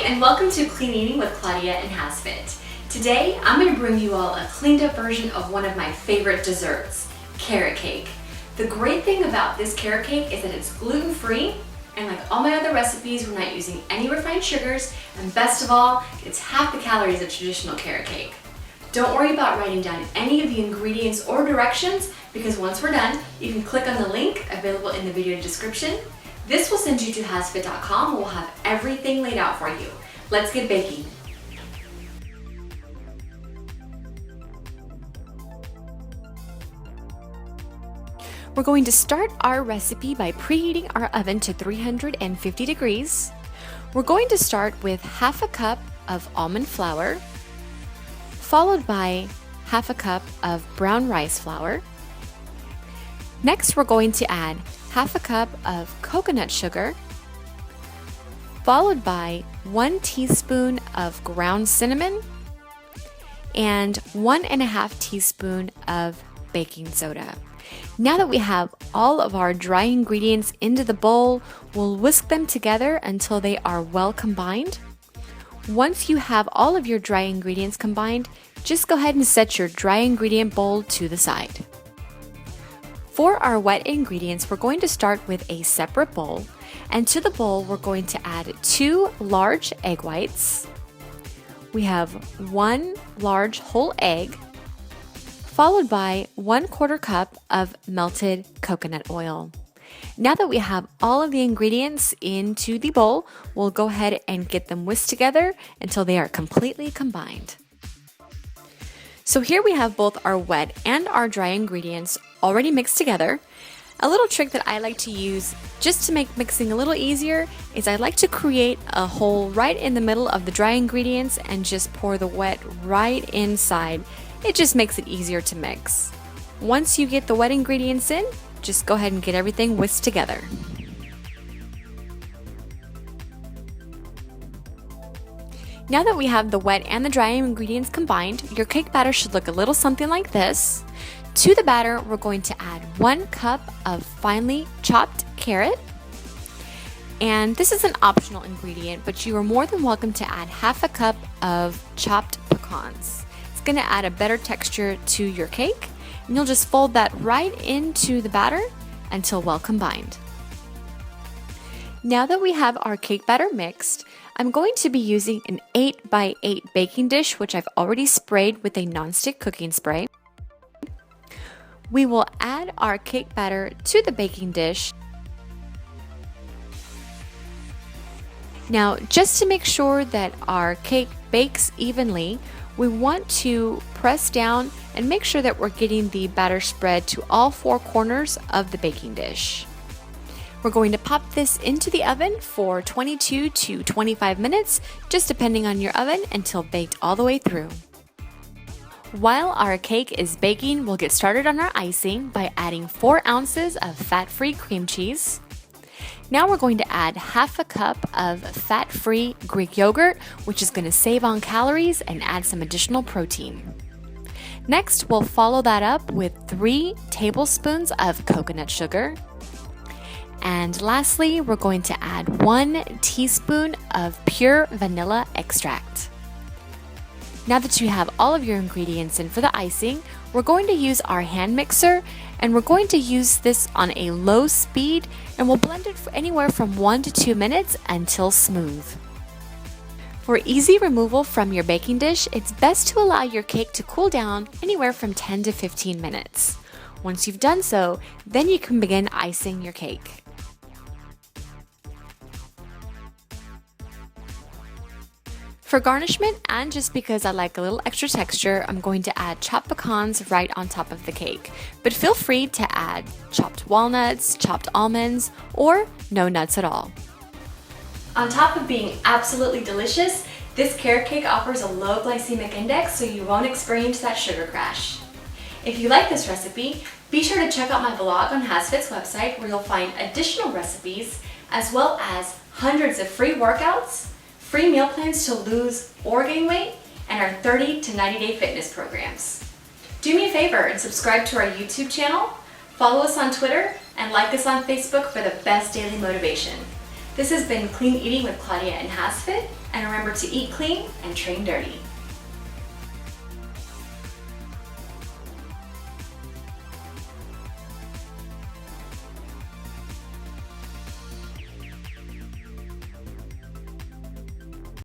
and welcome to Clean Eating with Claudia and HASfit. Today, I'm going to bring you all a cleaned up version of one of my favorite desserts, carrot cake. The great thing about this carrot cake is that it's gluten-free, and like all my other recipes, we're not using any refined sugars, and best of all, it's half the calories of traditional carrot cake. Don't worry about writing down any of the ingredients or directions, because once we're done, you can click on the link available in the video description. This will send you to HASfit.com, where we'll have everything laid out for you. Let's get baking. We're going to start our recipe by preheating our oven to 350 degrees. We're going to start with half a cup of almond flour, followed by half a cup of brown rice flour. Next, we're going to add half a cup of coconut sugar, followed by 1 teaspoon of ground cinnamon and 1.5 teaspoon of baking soda. Now that we have all of our dry ingredients into the bowl, we'll whisk them together until they are well combined. Once you have all of your dry ingredients combined, just go ahead and set your dry ingredient bowl to the side. For our wet ingredients, we're going to start with a separate bowl, and to the bowl we're going to add 2 large egg whites. We have 1 large whole egg, followed by 1/4 cup of melted coconut oil. Now that we have all of the ingredients into the bowl, we'll go ahead and get them whisked together until they are completely combined. So here we have both our wet and our dry ingredients already mixed together. A little trick that I like to use just to make mixing a little easier is I like to create a hole right in the middle of the dry ingredients and just pour the wet right inside. It just makes it easier to mix. Once you get the wet ingredients in, just go ahead and get everything whisked together. Now that we have the wet and the dry ingredients combined, your cake batter should look a little something like this. To the batter, we're going to add 1 cup of finely chopped carrot. And this is an optional ingredient, but you are more than welcome to add half a cup of chopped pecans. It's going to add a better texture to your cake, and you'll just fold that right into the batter until well combined. Now that we have our cake batter mixed, I'm going to be using an 8x8 baking dish, which I've already sprayed with a nonstick cooking spray. We will add our cake batter to the baking dish. Now, just to make sure that our cake bakes evenly, we want to press down and make sure that we're getting the batter spread to all 4 corners of the baking dish. We're going to pop this into the oven for 22 to 25 minutes, just depending on your oven, until baked all the way through. While our cake is baking, we'll get started on our icing by adding 4 ounces of fat-free cream cheese. Now we're going to add half a cup of fat-free Greek yogurt, which is going to save on calories and add some additional protein. Next, we'll follow that up with 3 tablespoons of coconut sugar. And lastly, we're going to add 1 teaspoon of pure vanilla extract. Now that you have all of your ingredients in for the icing, we're going to use our hand mixer, and we're going to use this on a low speed, and we'll blend it for anywhere from 1 to 2 minutes until smooth. For easy removal from your baking dish, it's best to allow your cake to cool down anywhere from 10 to 15 minutes. Once you've done so, then you can begin icing your cake. For garnishment, and just because I like a little extra texture, I'm going to add chopped pecans right on top of the cake. But feel free to add chopped walnuts, chopped almonds, or no nuts at all. On top of being absolutely delicious, this carrot cake offers a low glycemic index, so you won't experience that sugar crash. If you like this recipe, be sure to check out my blog on HASfit's website, where you'll find additional recipes, as well as hundreds of free workouts, free meal plans to lose or gain weight, and our 30 to 90 day fitness programs. Do me a favor and subscribe to our YouTube channel, follow us on Twitter, and like us on Facebook for the best daily motivation. This has been Clean Eating with Claudia and HASfit, and remember to eat clean and train dirty.